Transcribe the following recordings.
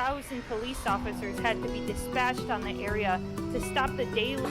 1,000 police officers had to be dispatched on the area to stop the daily.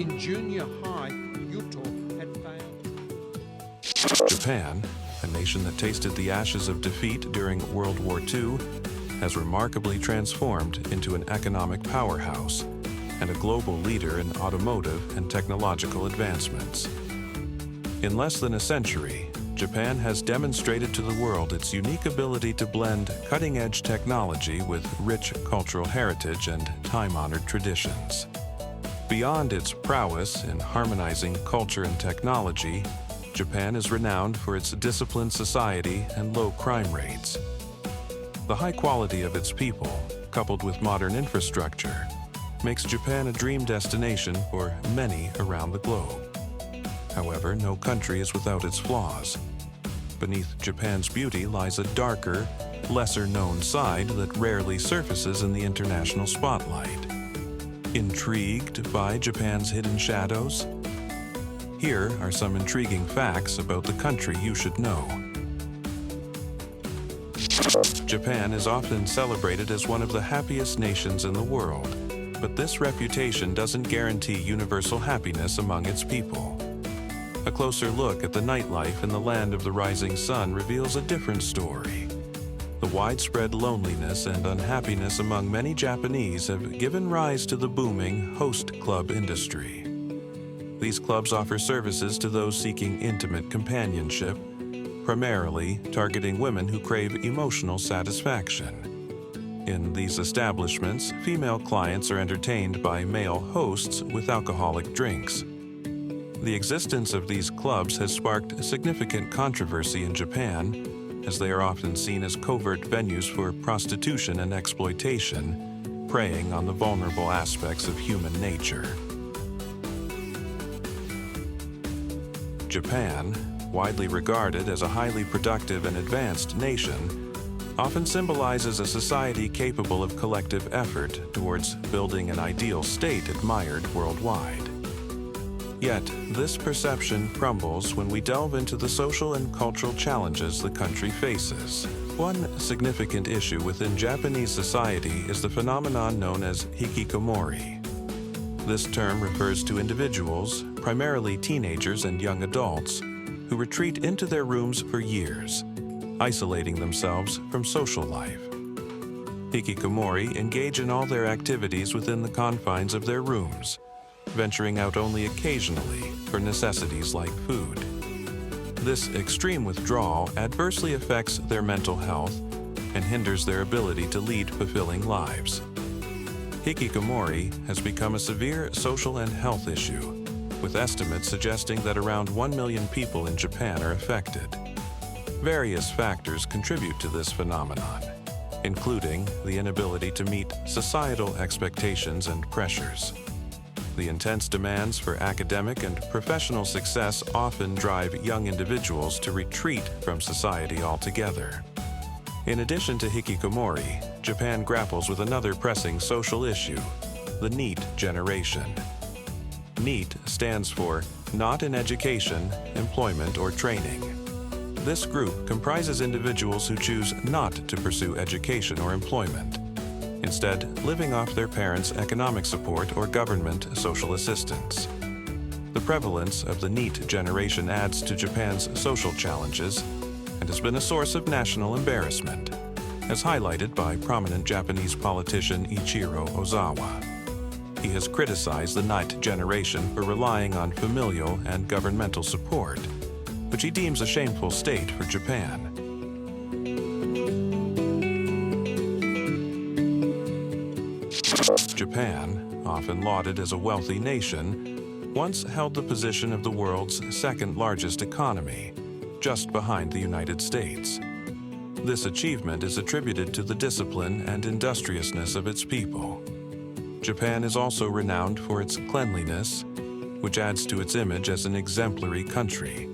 In junior high, Yuto had failed. Japan, a nation that tasted the ashes of defeat during World War II, has remarkably transformed into an economic powerhouse and a global leader in automotive and technological advancements. In less than a century, Japan has demonstrated to the world its unique ability to blend cutting-edge technology with rich cultural heritage and time-honored traditions. Beyond its prowess in harmonizing culture and technology, Japan is renowned for its disciplined society and low crime rates. The high quality of its people, coupled with modern infrastructure, makes Japan a dream destination for many around the globe. However, no country is without its flaws. Beneath Japan's beauty lies a darker, lesser-known side that rarely surfaces in the international spotlight. Intrigued by Japan's hidden shadows? Here are some intriguing facts about the country you should know. Japan is often celebrated as one of the happiest nations in the world, but this reputation doesn't guarantee universal happiness among its people. A closer look at the nightlife in the land of the rising sun reveals a different story. The widespread loneliness and unhappiness among many Japanese have given rise to the booming host club industry. These clubs offer services to those seeking intimate companionship, primarily targeting women who crave emotional satisfaction. In these establishments, female clients are entertained by male hosts with alcoholic drinks. The existence of these clubs has sparked significant controversy in Japan, as they are often seen as covert venues for prostitution and exploitation, preying on the vulnerable aspects of human nature. Japan, widely regarded as a highly productive and advanced nation, often symbolizes a society capable of collective effort towards building an ideal state admired worldwide. Yet, this perception crumbles when we delve into the social and cultural challenges the country faces. One significant issue within Japanese society is the phenomenon known as hikikomori. This term refers to individuals, primarily teenagers and young adults, who retreat into their rooms for years, isolating themselves from social life. Hikikomori engage in all their activities within the confines of their rooms, venturing out only occasionally for necessities like food. This extreme withdrawal adversely affects their mental health and hinders their ability to lead fulfilling lives. Hikikomori has become a severe social and health issue, with estimates suggesting that around 1 million people in Japan are affected. Various factors contribute to this phenomenon, including the inability to meet societal expectations and pressures. The intense demands for academic and professional success often drive young individuals to retreat from society altogether. In addition to hikikomori, Japan grapples with another pressing social issue, the NEET generation. NEET stands for Not in Education, Employment, or Training. This group comprises individuals who choose not to pursue education or employment, instead living off their parents' economic support or government social assistance. The prevalence of the NEET generation adds to Japan's social challenges and has been a source of national embarrassment, as highlighted by prominent Japanese politician Ichiro Ozawa. He has criticized the NEET generation for relying on familial and governmental support, which he deems a shameful state for Japan. Japan, often lauded as a wealthy nation, once held the position of the world's second largest economy, just behind the United States. This achievement is attributed to the discipline and industriousness of its people. Japan is also renowned for its cleanliness, which adds to its image as an exemplary country.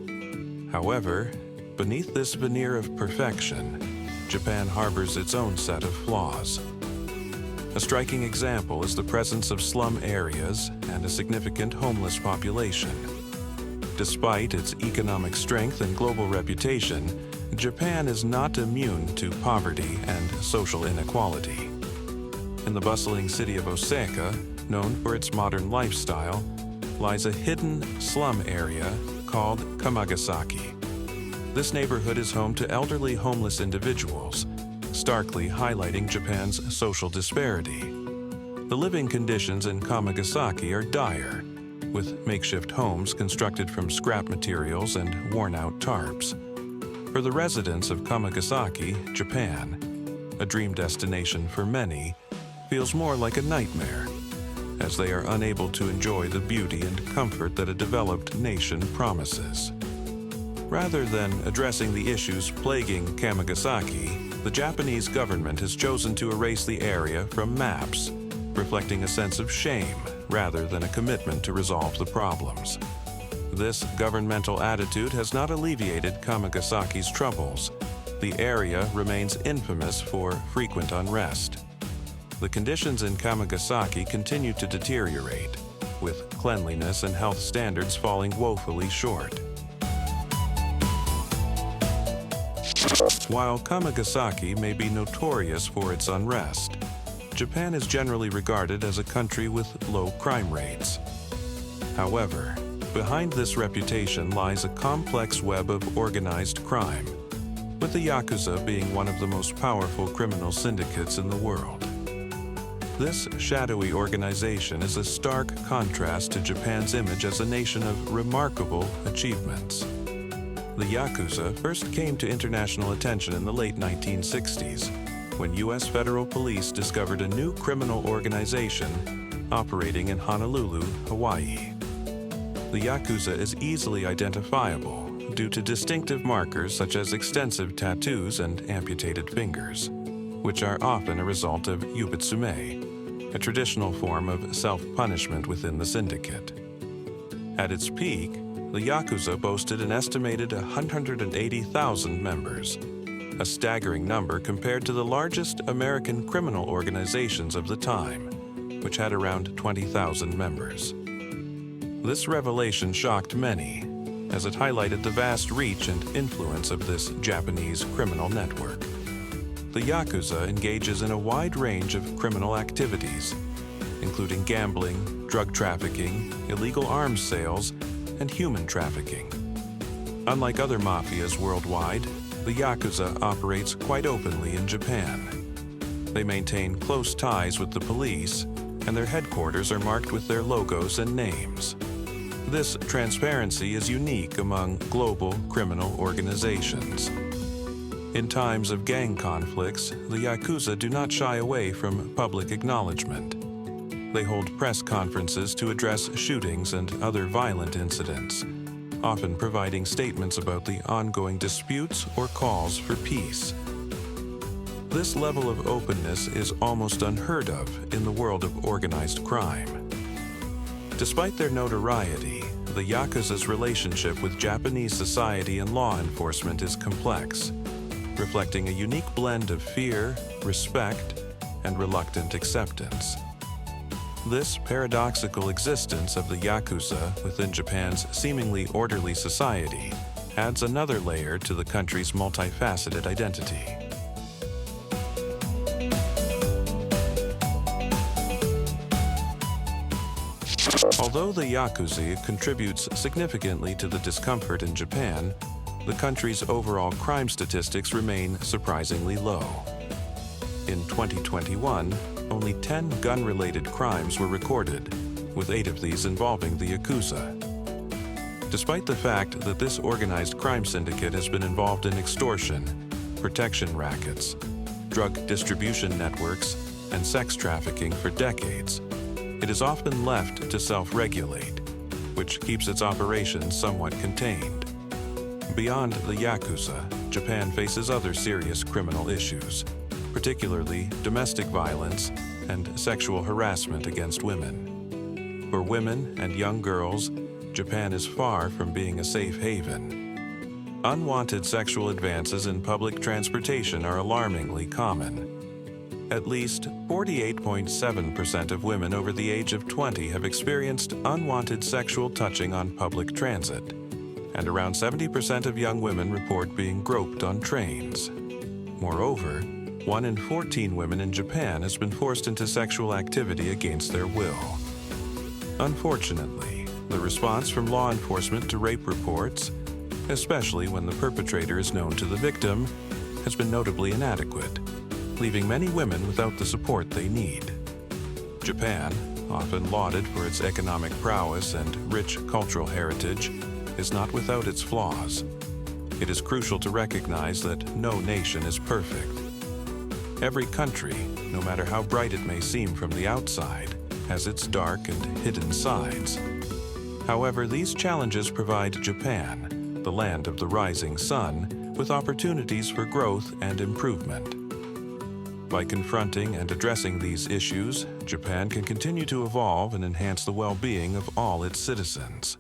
However, beneath this veneer of perfection, Japan harbors its own set of flaws. A striking example is the presence of slum areas and a significant homeless population. Despite its economic strength and global reputation, Japan is not immune to poverty and social inequality. In the bustling city of Osaka, known for its modern lifestyle, lies a hidden slum area called Kamagasaki. This neighborhood is home to elderly homeless individuals, starkly highlighting Japan's social disparity. The living conditions in Kamagasaki are dire, with makeshift homes constructed from scrap materials and worn-out tarps. For the residents of Kamagasaki, Japan, a dream destination for many, feels more like a nightmare, as they are unable to enjoy the beauty and comfort that a developed nation promises. Rather than addressing the issues plaguing Kamagasaki, the Japanese government has chosen to erase the area from maps, reflecting a sense of shame rather than a commitment to resolve the problems. This governmental attitude has not alleviated Kamagasaki's troubles. The area remains infamous for frequent unrest. The conditions in Kamagasaki continue to deteriorate, with cleanliness and health standards falling woefully short. While Kamagasaki may be notorious for its unrest, Japan is generally regarded as a country with low crime rates. However, behind this reputation lies a complex web of organized crime, with the Yakuza being one of the most powerful criminal syndicates in the world. This shadowy organization is a stark contrast to Japan's image as a nation of remarkable achievements. The Yakuza first came to international attention in the late 1960s, when U.S. federal police discovered a new criminal organization operating in Honolulu, Hawaii. The Yakuza is easily identifiable due to distinctive markers such as extensive tattoos and amputated fingers, which are often a result of yubitsume, a traditional form of self-punishment within the syndicate. At its peak, the Yakuza boasted an estimated 180,000 members, a staggering number compared to the largest American criminal organizations of the time, which had around 20,000 members. This revelation shocked many, as it highlighted the vast reach and influence of this Japanese criminal network. The Yakuza engages in a wide range of criminal activities, including gambling, drug trafficking, illegal arms sales, and human trafficking. Unlike other mafias worldwide, the Yakuza operates quite openly in Japan. They maintain close ties with the police, and their headquarters are marked with their logos and names. This transparency is unique among global criminal organizations. In times of gang conflicts, the Yakuza do not shy away from public acknowledgement. They hold press conferences to address shootings and other violent incidents, often providing statements about the ongoing disputes or calls for peace. This level of openness is almost unheard of in the world of organized crime. Despite their notoriety, the Yakuza's relationship with Japanese society and law enforcement is complex, reflecting a unique blend of fear, respect, and reluctant acceptance. This paradoxical existence of the Yakuza within Japan's seemingly orderly society adds another layer to the country's multifaceted identity. Although the Yakuza contributes significantly to the discomfort in Japan, the country's overall crime statistics remain surprisingly low. In 2021, only 10 gun-related crimes were recorded, with 8 of these involving the Yakuza. Despite the fact that this organized crime syndicate has been involved in extortion, protection rackets, drug distribution networks, and sex trafficking for decades, it is often left to self-regulate, which keeps its operations somewhat contained. Beyond the Yakuza, Japan faces other serious criminal issues, particularly domestic violence and sexual harassment against women. For women and young girls, Japan is far from being a safe haven. Unwanted sexual advances in public transportation are alarmingly common. At least 48.7% of women over the age of 20 have experienced unwanted sexual touching on public transit, and around 70% of young women report being groped on trains. Moreover, 1 in 14 women in Japan has been forced into sexual activity against their will. Unfortunately, the response from law enforcement to rape reports, especially when the perpetrator is known to the victim, has been notably inadequate, leaving many women without the support they need. Japan, often lauded for its economic prowess and rich cultural heritage, is not without its flaws. It is crucial to recognize that no nation is perfect. Every country, no matter how bright it may seem from the outside, has its dark and hidden sides. However, these challenges provide Japan, the land of the rising sun, with opportunities for growth and improvement. By confronting and addressing these issues, Japan can continue to evolve and enhance the well-being of all its citizens.